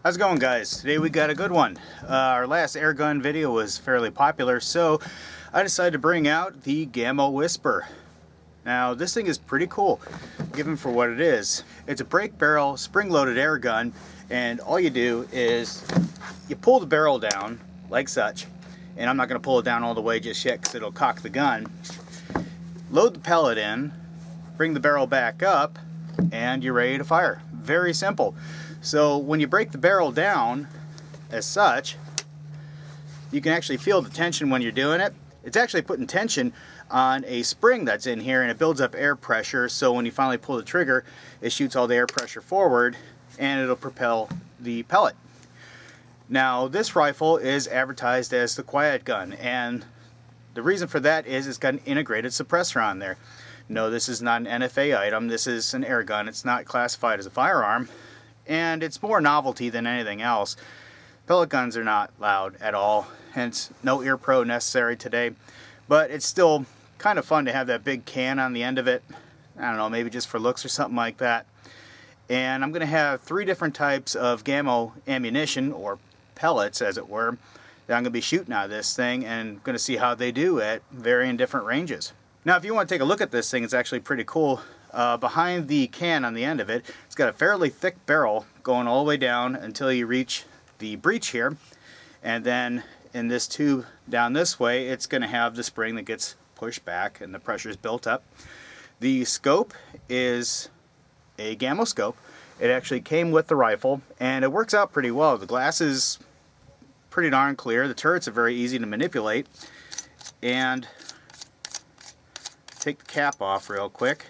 How's it going, guys? Today we got a good one. Our last air gun video was fairly popular, so I decided to bring out the Gamo Whisper. Now this thing is pretty cool, given for what it is. It's a break barrel spring-loaded air gun, and all you do is you pull the barrel down like such, and I'm not going to pull it down all the way just yet because it'll cock the gun. Load the pellet in, bring the barrel back up, and you're ready to fire. Very simple. So when you break the barrel down as such, you can actually feel the tension when you're doing it. It's actually putting tension on a spring that's in here, and it builds up air pressure, so when you finally pull the trigger, it shoots all the air pressure forward and it'll propel the pellet. Now this rifle is advertised as the quiet gun, and the reason for that is it's got an integrated suppressor on there. No, this is not an NFA item. This is an air gun. It's not classified as a firearm, and it's more novelty than anything else. Pellet guns are not loud at all, hence no ear pro necessary today, but it's still kind of fun to have that big can on the end of it. I don't know, maybe just for looks or something like that. And I'm going to have 3 different types of Gamo ammunition, or pellets as it were, that I'm going to be shooting out of this thing, and going to see how they do at varying different ranges. Now if you want to take a look at this thing, it's actually pretty cool. Behind the can on the end of it, it's got a fairly thick barrel going all the way down until you reach the breech here, and then in this tube down this way, it's going to have the spring that gets pushed back and the pressure is built up. The scope is a Gamo scope. It actually came with the rifle, and it works out pretty well. The glass is pretty darn clear. The turrets are very easy to manipulate. And take the cap off real quick.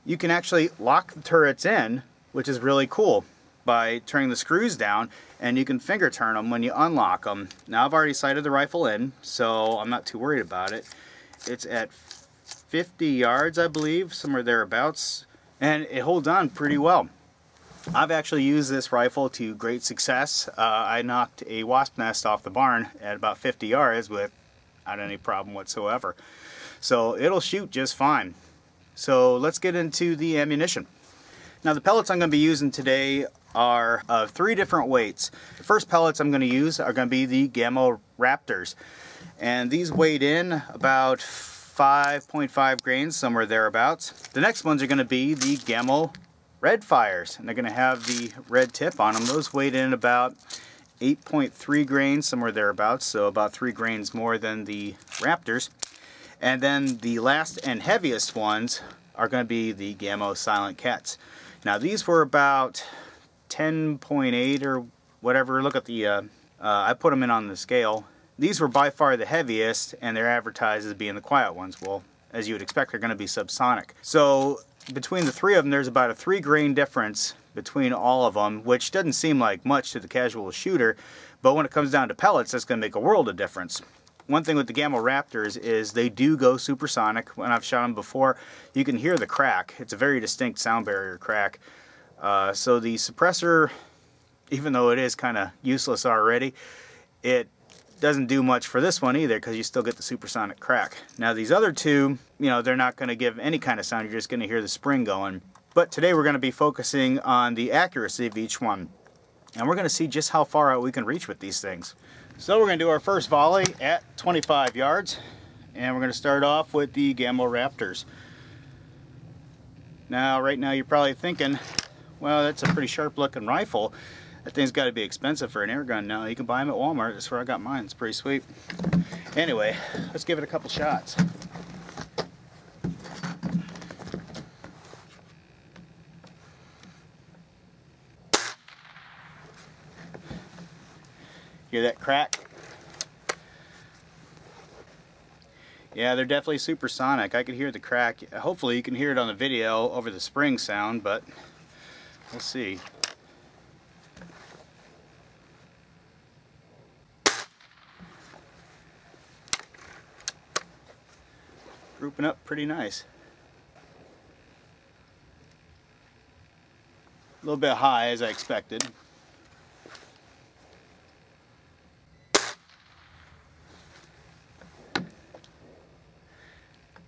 You can actually lock the turrets in, which is really cool, by turning the screws down, and you can finger turn them when you unlock them. Now I've already sighted the rifle in, so I'm not too worried about it. It's at 50 yards, I believe, somewhere thereabouts, and it holds on pretty well. I've actually used this rifle to great success. I knocked a wasp nest off the barn at about 50 yards without any problem whatsoever. So it'll shoot just fine. So let's get into the ammunition. Now the pellets I'm going to be using today are of 3 different weights. The first pellets I'm going to use are going to be the Gamo Raptors, and these weighed in about 5.5 grains, somewhere thereabouts. The next ones are going to be the Gamo Red Fires, and they're going to have the red tip on them. Those weighed in about 8.3 grains, somewhere thereabouts, so about 3 grains more than the Raptors. And then the last and heaviest ones are going to be the Gamo Silent Cats. Now these were about 10.8 or whatever. Look at the, I put them in on the scale. These were by far the heaviest, and they're advertised as being the quiet ones. Well, as you would expect, they're going to be subsonic. So between the 3 of them, there's about a 3 grain difference between all of them, which doesn't seem like much to the casual shooter, but when it comes down to pellets, that's going to make a world of difference. One thing with the Gamo Raptors is they do go supersonic. When I've shot them before, you can hear the crack. It's a very distinct sound barrier crack. So the suppressor, even though it is kind of useless already, it doesn't do much for this one either, because you still get the supersonic crack. Now these other 2, you know, they're not going to give any kind of sound. You're just going to hear the spring going. But today we're going to be focusing on the accuracy of each one, and we're going to see just how far out we can reach with these things. So we're going to do our first volley at 25 yards, and we're going to start off with the Gamo Raptors. Now right now you're probably thinking, well, that's a pretty sharp looking rifle. That thing's got to be expensive for an air gun. No, you can buy them at Walmart. That's where I got mine. It's pretty sweet. Anyway, let's give it a couple shots. Hear that crack? Yeah, they're definitely supersonic. I could hear the crack. Hopefully you can hear it on the video over the spring sound, but we'll see. Grouping up pretty nice. A little bit high, as I expected.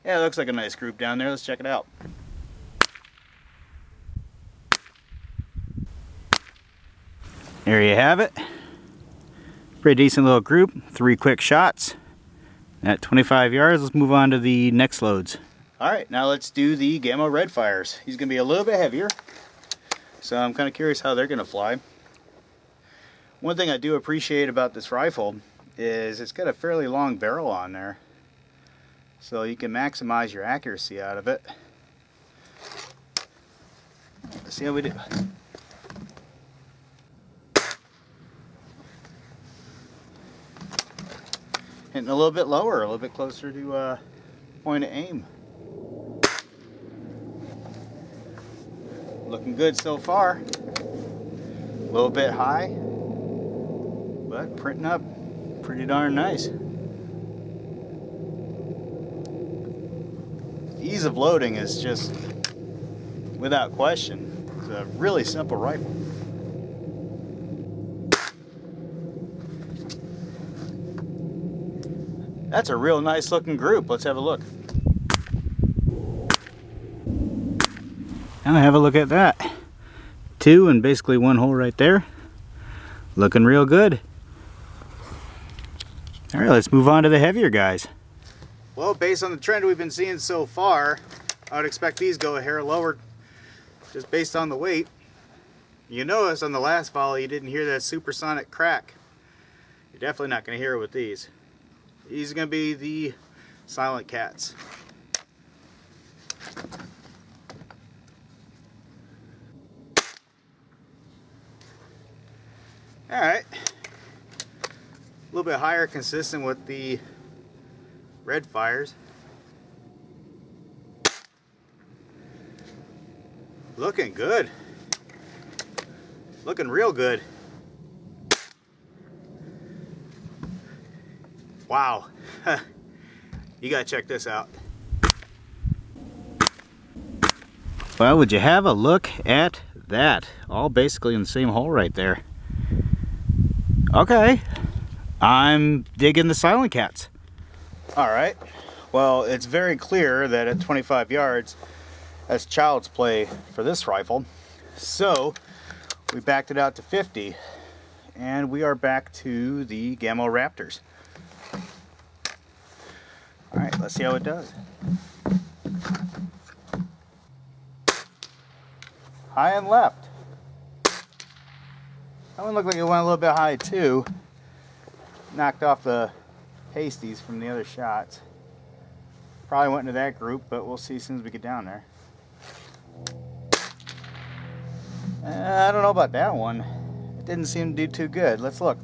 Yeah, it looks like a nice group down there. Let's check it out. There you have it. Pretty decent little group. 3 quick shots. At 25 yards, let's move on to the next loads. Alright, now let's do the Gamo Red Fires. He's going to be a little bit heavier, so I'm kind of curious how they're going to fly. One thing I do appreciate about this rifle is it's got a fairly long barrel on there, so you can maximize your accuracy out of it. Let's see how we do. Hitting a little bit lower, a little bit closer to point of aim. Looking good so far. A little bit high, but printing up pretty darn nice. Ease of loading is just, without question, it's a really simple rifle. That's a real nice looking group. Let's have a look. Now have a look at that. 2 and basically 1 hole right there. Looking real good. Alright, let's move on to the heavier guys. Well, based on the trend we've been seeing so far, I would expect these go a hair lower just based on the weight. You notice on the last volley you didn't hear that supersonic crack. You're definitely not going to hear it with these. These are going to be the silent cats. Alright. A little bit higher, consistent with the red fires. Looking good. Looking real good. Wow. You gotta check this out. Well, would you have a look at that? All basically in the same hole right there. Okay. I'm digging the silent cats. Alright. Well, it's very clear that at 25 yards, that's child's play for this rifle. So, we backed it out to 50. And we are back to the Gamo Raptors. Alright, let's see how it does. High and left. That one looked like it went a little bit high too. Knocked off the pasties from the other shots. Probably went into that group, but we'll see as soon as we get down there. I don't know about that one. It didn't seem to do too good. Let's look.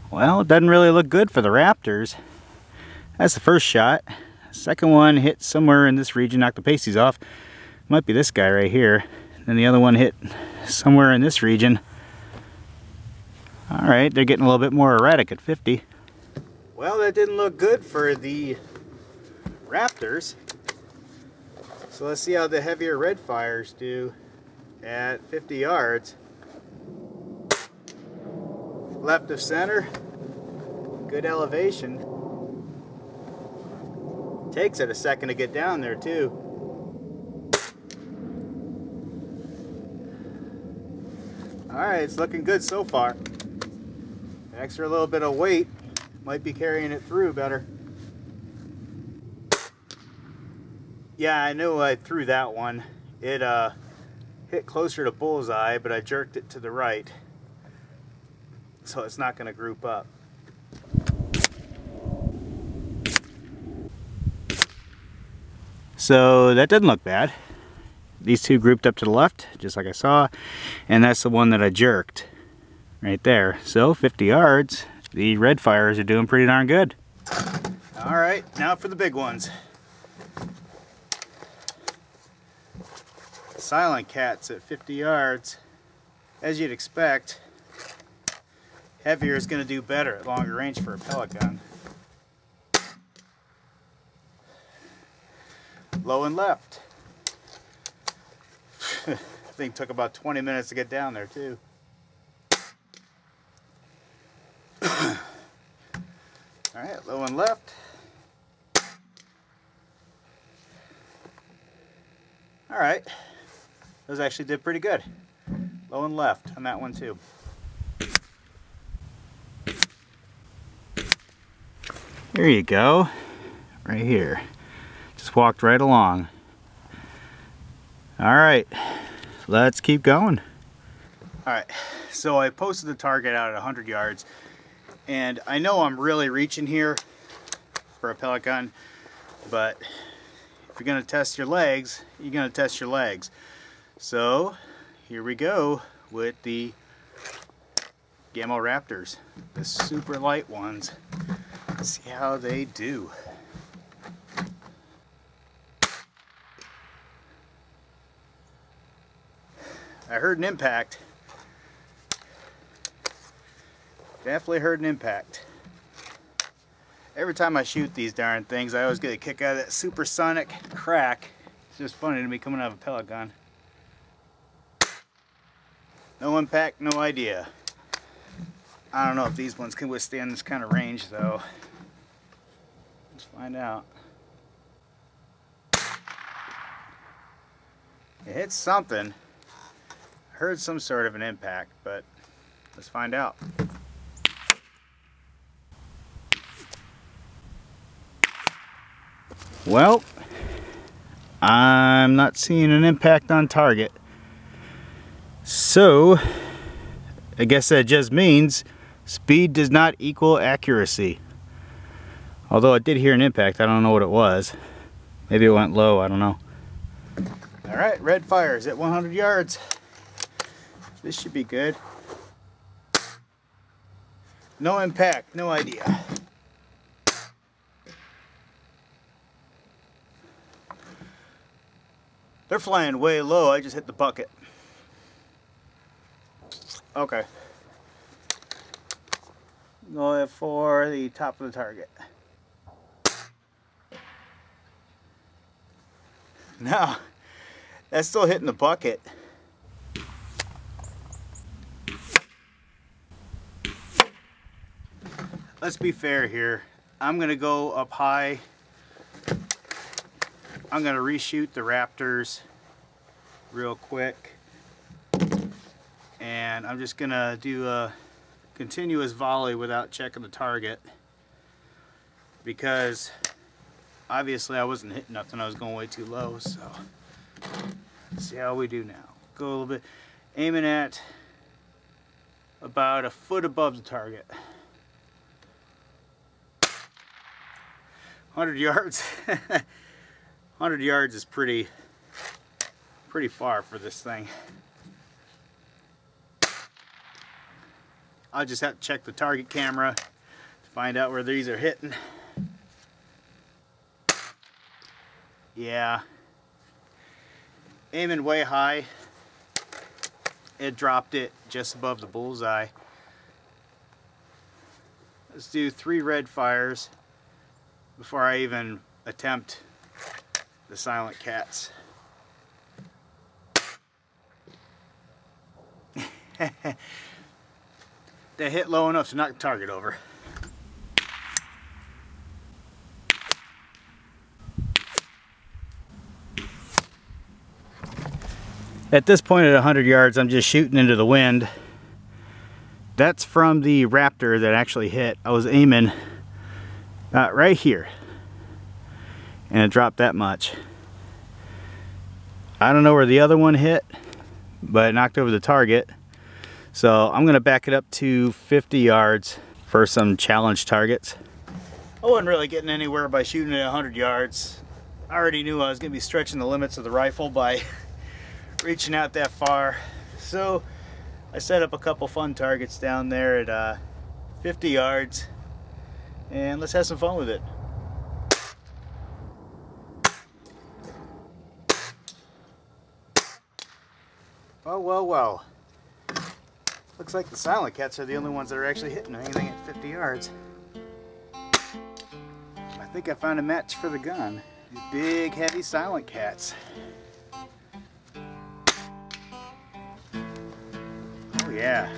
Well, it doesn't really look good for the Raptors. That's the first shot. Second one hit somewhere in this region, knocked the pasties off. Might be this guy right here. Then the other one hit somewhere in this region. Alright, they're getting a little bit more erratic at 50. Well, that didn't look good for the Raptors. So let's see how the heavier red fires do at 50 yards. Left of center, good elevation. Takes it a second to get down there too. Alright, it's looking good so far. Extra little bit of weight might be carrying it through better. Yeah, I knew I threw that one. It hit closer to bullseye, but I jerked it to the right. So it's not going to group up. So that doesn't look bad. These two grouped up to the left, just like I saw, and that's the one that I jerked right there. So 50 yards, the red fires are doing pretty darn good. All right, now for the big ones. Silent cats at 50 yards, as you'd expect. Heavier is going to do better at longer range for a pellet gun. Low and left. I think it took about 20 minutes to get down there too. Alright, low and left. Alright, those actually did pretty good. Low and left on that one too. There you go, right here. Just walked right along. Alright, let's keep going. Alright, so I posted the target out at 100 yards, and I know I'm really reaching here for a pellet gun, but if you're going to test your legs, you're going to test your legs. So here we go with the Gamo Raptors, the super light ones. Let's see how they do. I heard an impact. Definitely heard an impact. Every time I shoot these darn things, I always get a kick out of that supersonic crack. It's just funny to me coming out of a pellet gun. No impact, no idea. I don't know if these ones can withstand this kind of range though. Let's find out. It hit something. I heard some sort of an impact, but let's find out. Well, I'm not seeing an impact on target. So, I guess that just means speed does not equal accuracy. Although I did hear an impact, I don't know what it was. Maybe it went low, I don't know. Alright, red fires at 100 yards. This should be good. No impact, no idea. They're flying way low, I just hit the bucket. Okay. Going for the top of the target. No, that's still hitting the bucket. Let's be fair here. I'm gonna go up high. I'm gonna reshoot the Raptors real quick. And I'm just gonna do a continuous volley without checking the target, because obviously I wasn't hitting nothing, I was going way too low. So let's see how we do now. Go a little bit, aiming at about a foot above the target. 100 yards. 100 yards is pretty far for this thing. I'll just have to check the target camera to find out where these are hitting. Yeah. Aiming way high, it dropped it just above the bullseye. Let's do 3 red fires before I even attempt the silent cats. They hit low enough to knock the target over. At this point at 100 yards, I'm just shooting into the wind. That's from the Raptor that actually hit. I was aiming right here, and it dropped that much. I don't know where the other one hit, but it knocked over the target. So I'm gonna back it up to 50 yards for some challenge targets. I wasn't really getting anywhere by shooting at 100 yards. I already knew I was gonna be stretching the limits of the rifle by reaching out that far. So I set up a couple fun targets down there at 50 yards, and let's have some fun with it. Well, well, well. Looks like the silent cats are the only ones that are actually hitting anything at 50 yards. I think I found a match for the gun. These big, heavy silent cats. Oh yeah.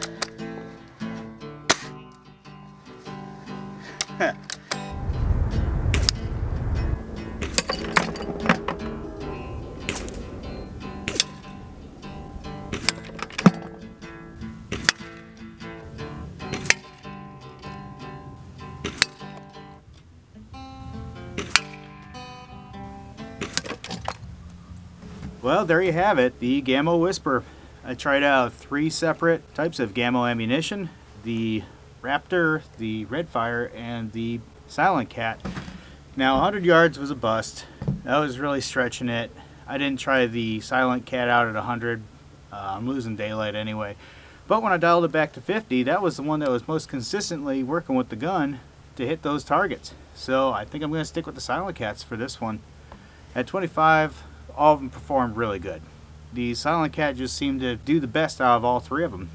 Well, there you have it, the Gamo Whisper. I tried out 3 separate types of Gamo ammunition, the Raptor, the Redfire, and the Silent Cat. Now 100 yards was a bust. That was really stretching it. I didn't try the Silent Cat out at 100. I'm losing daylight anyway. But when I dialed it back to 50, that was the one that was most consistently working with the gun to hit those targets. So I think I'm going to stick with the Silent Cats for this one. At 25, all of them performed really good. The Silent Cat just seemed to do the best out of all 3 of them.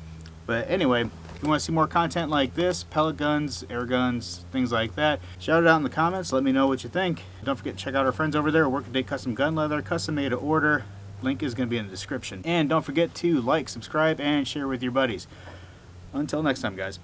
But anyway, if you want to see more content like this, pellet guns, air guns, things like that, shout it out in the comments. Let me know what you think. Don't forget to check out our friends over there, Workaday Custom Gun Leather, custom made to order. Link is going to be in the description. And don't forget to like, subscribe, and share with your buddies. Until next time, guys.